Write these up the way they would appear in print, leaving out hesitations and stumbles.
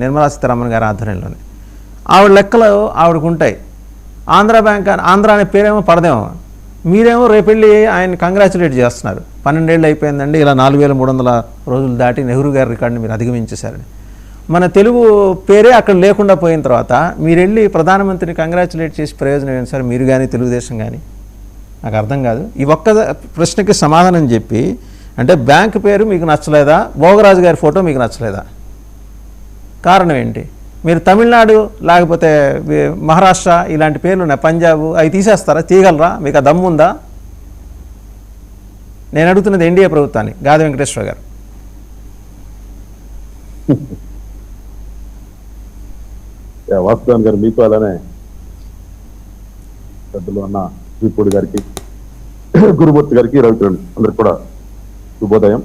నిర్మలా సీతారామన్ గారి ఆధ్వర్యంలోనే. ఆవిడ లెక్కలు ఆవిడకు ఉంటాయి. ఆంధ్ర బ్యాంక్ ఆంధ్ర అనే పేరేమో పడదేమో, మీరేమో రేపెళ్ళి ఆయన కంగ్రాచులేట్ చేస్తున్నారు. 12 ఏళ్ళు అయిపోయిందండి, ఇలా 4300 రోజులు దాటి నెహ్రూ గారి రికార్డుని మీరు అధిగమించేశారని. మన తెలుగు పేరే అక్కడ లేకుండా పోయిన తర్వాత మీరు వెళ్ళి ప్రధానమంత్రిని కంగ్రాచులేట్ చేసి ప్రయోజనం ఏంటి సార్? మీరు కానీ తెలుగుదేశం కానీ, నాకు అర్థం కాదు. ఈ ఒక్క ప్రశ్నకి సమాధానం చెప్పి, అంటే బ్యాంక్ పేరు మీకు నచ్చలేదా, భోగరాజు గారి ఫోటో మీకు నచ్చలేదా, కారణం ఏంటి? మీరు తమిళనాడు లేకపోతే మహారాష్ట్ర ఇలాంటి పేర్లు ఉన్నాయి, పంజాబ్, అవి తీసేస్తారా? తీయగలరా? మీకు ఆ దమ్ముందా? నేను అడుగుతున్నది ఎన్డీఏ ప్రభుత్వాన్ని, గాది వెంకటేశ్వర గారు. వాసుదేవన్ గారు, మీతో అలానే పెద్దలు అన్న శ్రీపూడి గారికి, గురుమూర్తి గారికి, రవికిరణ్ అందరికి కూడా శుభోదయం.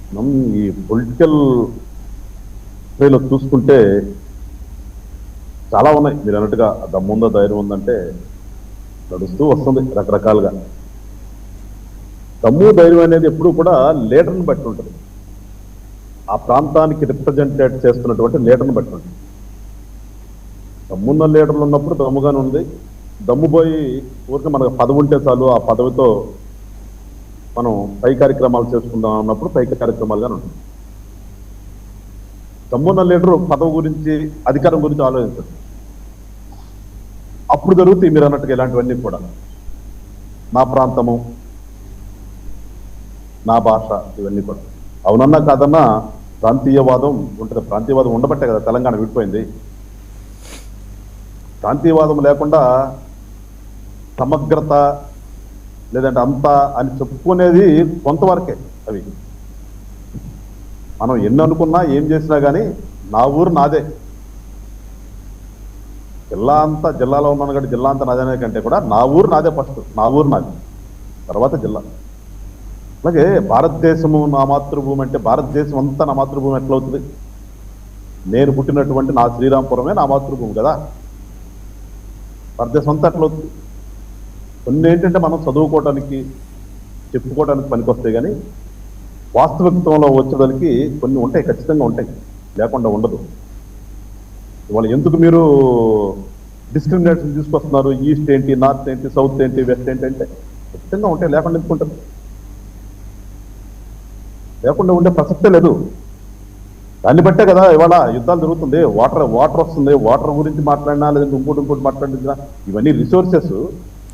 మనం ఈ పొలిటికల్ ట్రైలో చూసుకుంటే చాలా ఉన్నాయి. మీరు అన్నట్టుగా దమ్ముందా, ధైర్యం ఉందంటే నడుస్తూ వస్తుంది రకరకాలుగా. దమ్ము ధైర్యం అనేది ఎప్పుడు కూడా లీడర్ని బట్టి ఉంటుంది, ఆ ప్రాంతానికి రిప్రజెంటేట్ చేస్తున్నటువంటి లీడర్ని బట్టి ఉంటుంది. దమ్మున్న లీడర్లు ఉన్నప్పుడు దమ్ముగానే ఉంది. దమ్ము పోయి ఊరికి మనకు పదవి ఉంటే చాలు, ఆ పదవితో మనం పై కార్యక్రమాలు చేసుకుందాం అన్నప్పుడు పై కార్యక్రమాలుగానే ఉంటుంది. దమ్మున్న లీడరు పదవి గురించి, అధికారం గురించి ఆలోచించదు. అప్పుడు జరుగుతాయి మీరు అన్నట్టుగా ఇలాంటివన్నీ కూడా. నా ప్రాంతము, నా భాష, ఇవన్నీ కూడా. అవునన్నా కాదన్నా ప్రాంతీయవాదం ఉంటుంది. ప్రాంతీయవాదం ఉండబట్టే కదా తెలంగాణ విడిపోయింది. ప్రాంతీయవాదం లేకుండా సమగ్రత లేదంటే అంతా అని చెప్పుకునేది కొంతవరకే. అవి మనం ఎన్ని అనుకున్నా ఏం చేసినా కానీ నా ఊరు నాదే, జిల్లాలో ఉన్నాను కాబట్టి జిల్లా అంతా నాదే కంటే కూడా నా ఊరు నాదే ఫస్ట్. నా ఊరు నాది, తర్వాత జిల్లా. అలాగే భారతదేశము నా మాతృభూమి అంటే భారతదేశం అంతా నా మాతృభూమి ఎట్లవుతుంది? నేను పుట్టినటువంటి నా శ్రీరాంపురమే నా మాతృభూమి కదా. భారతదేశం అంతా ఎట్లవుతుంది? కొన్ని ఏంటంటే మనం చదువుకోవడానికి, చెప్పుకోవడానికి పనికొస్తాయి, కానీ వాస్తవికత్వంలో వచ్చేదానికి కొన్ని ఉంటాయి, ఖచ్చితంగా ఉంటాయి, లేకుండా ఉండదు. ఇవాళ ఎందుకు మీరు డిస్క్రిమినేషన్ తీసుకొస్తున్నారు? ఈస్ట్ ఏంటి, నార్త్ ఏంటి, సౌత్ ఏంటి, వెస్ట్ ఏంటి అంటే ఖచ్చితంగా ఉంటాయి, లేకుండా ఎందుకుంటుంది? లేకుండా ఉండే ప్రసక్తే లేదు. దాన్ని బట్టే కదా ఇవాళ యుద్ధాలు జరుగుతుంది. వాటర్ వస్తుంది, వాటర్ గురించి మాట్లాడినా లేదంటే ఇంకోటి మాట్లాడినా ఇవన్నీ రిసోర్సెస్.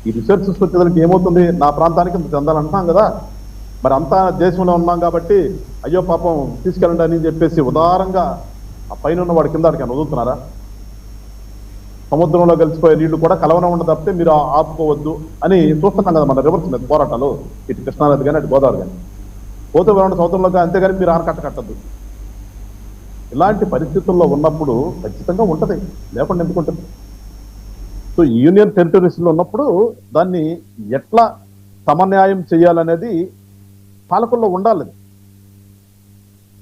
ఈ రిసోర్సెస్ వచ్చేదానికి ఏమవుతుంది? నా ప్రాంతానికి ఇంత చెందాలంటున్నాం కదా. మరి అంతా దేశంలో ఉన్నాం కాబట్టి అయ్యో పాపం తీసుకెళ్ళండి అని చెప్పేసి ఉదారంగా ఆ పైన ఉన్న వాడి కింద వాడికి వదులుతున్నారా? సముద్రంలో కలిసిపోయే నీళ్లు కూడా కలవన ఉండదు తప్పితే మీరు ఆపుకోవద్దు అని చూస్తున్నాం కదా మన రివర్స్ మీద పోరాటాలు. ఇటు కృష్ణానది కానీ అటు గోదావరి కానీ పోతే వెళ్ళండి సముద్రంలో, అంతేగాని మీరు ఆనకట్ట కట్టద్దు. ఇలాంటి పరిస్థితుల్లో ఉన్నప్పుడు ఖచ్చితంగా ఉంటుంది, లేకుండా ఎందుకు ఉంటుంది? సో యూనియన్ టెరిటరీస్లో ఉన్నప్పుడు దాన్ని ఎట్లా సమన్యాయం చేయాలనేది పాలకుల్లో ఉండాలి.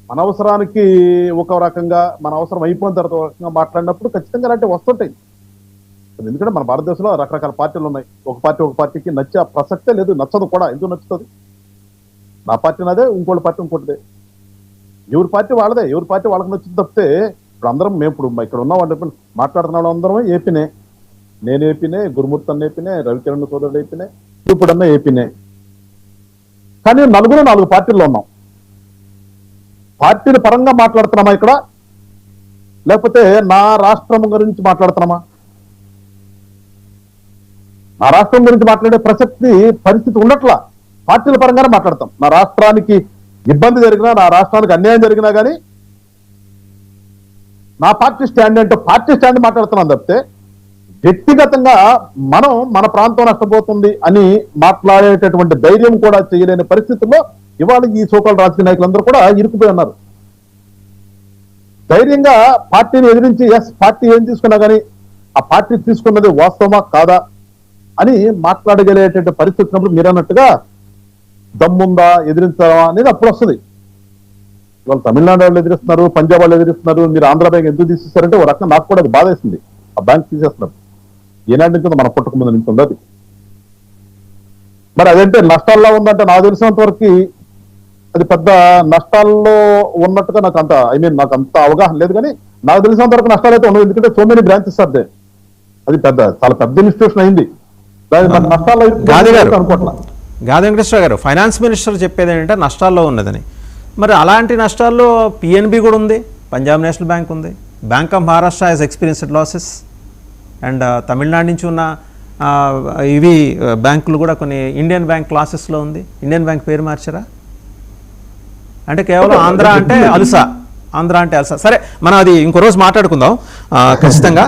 మన అవసరానికి ఒక రకంగా, మన అవసరం అయిపోయిన తర్వాత ఒక రకంగా మాట్లాడినప్పుడు ఖచ్చితంగా అలాంటివి వస్తుంటాయి. ఎందుకంటే మన భారతదేశంలో రకరకాల పార్టీలు ఉన్నాయి. ఒక పార్టీకి నచ్చే ప్రసక్తే లేదు, నచ్చదు కూడా. ఎందుకు నచ్చుతుంది? నా పార్టీ నాదే, ఇంకోటి పార్టీ ఇంకోటిదే. ఎవరి పార్టీ వాళ్ళదే, ఎవరి పార్టీ వాళ్ళకి నచ్చుతుంది తప్పితే ఇప్పుడు అందరం మేము ఇప్పుడు ఇక్కడ ఉన్న వాళ్ళు మాట్లాడుతున్న వాళ్ళు అందరం ఏపీనే. నేను ఏపీనే, గురుమూర్తి అన్న ఏపీనే, రవికిరణ్ సోదరుడు ఏపీనే, ఇప్పుడన్నా ఏపీనే. కానీ నలుగురు 4 పార్టీల్లో ఉన్నాం. పార్టీల పరంగా మాట్లాడుతున్నామా ఇక్కడ, లేకపోతే నా రాష్ట్రం గురించి మాట్లాడుతున్నామా? నా రాష్ట్రం గురించి మాట్లాడే ప్రసక్తి పరిస్థితి ఉండట్లా. పార్టీల పరంగానే మాట్లాడతాం. నా రాష్ట్రానికి ఇబ్బంది జరిగినా, నా రాష్ట్రానికి అన్యాయం జరిగినా కానీ నా పార్టీ స్టాండ్ అంటే పార్టీ స్టాండ్ మాట్లాడుతున్నాం తప్పితే వ్యక్తిగతంగా మనం మన ప్రాంతం నష్టపోతుంది అని మాట్లాడేటటువంటి ధైర్యం కూడా చేయలేని పరిస్థితుల్లో ఇవాళ ఈ సోకాల్ రాజకీయ నాయకులందరూ కూడా ఇరుక్కుపోయి ఉన్నారు. ధైర్యంగా పార్టీని ఎదిరించి పార్టీ ఏం తీసుకున్నా కానీ ఆ పార్టీ తీసుకున్నది వాస్తవమా కాదా అని మాట్లాడగలిగేటువంటి పరిస్థితి ఉన్నప్పుడు మీరు అన్నట్టుగా దమ్ముందా, ఎదిరించాలా అనేది అప్పుడు వస్తుంది. ఇవాళ తమిళనాడు వాళ్ళు ఎదిరిస్తున్నారు, పంజాబ్ వాళ్ళు ఎదిరిస్తున్నారు, మీరు ఆంధ్ర బ్యాంక్ ఎందుకు తీసేస్తారంటే ఒక రకంగా నాకు కూడా అది బాధ వేస్తుంది. ఆ బ్యాంక్ తీసేస్తున్నారు. ఏనాటి నుంచి మన పుట్టక ముందు నుంచి ఉంది అది. మరి అదంటే నష్టాల్లో ఉందంటే నాకు తెలిసినంత వరకు అది పెద్ద నష్టాల్లో ఉన్నట్టుగా నాకు అంత నాకు అంత అవగాహన లేదు, కానీ నాకు తెలిసినంత వరకు నష్టాలు అయితే ఉండవు. ఎందుకంటే సో మెనీ బ్రాంచెస్ అదే, అది చాలా పెద్ద ఇన్స్టిట్యూషన్ అయింది. దాని మన నష్టాల్లో అనుకోవట్లా. గాది వెంకటేశ్వర గారు, ఫైనాన్స్ మినిస్టర్ చెప్పేది ఏంటంటే నష్టాల్లో ఉన్నదని. మరి అలాంటి నష్టాల్లో పిఎన్బి కూడా ఉంది, పంజాబ్ నేషనల్ బ్యాంక్ ఉంది, bank of Maharashtra has experienced losses, and Tamil Nadu నుంచి ఉన్న ఇవి బ్యాంకులు కూడా కొన్ని ఇండియన్ బ్యాంక్ క్లాసెస్లో ఉంది. ఇండియన్ బ్యాంక్ పేరు మార్చారా? అంటే కేవలం ఆంధ్ర అంటే అలుసా, ఆంధ్ర అంటే అలుసా. సరే, మనం అది ఇంకో రోజు మాట్లాడుకుందాం ఖచ్చితంగా.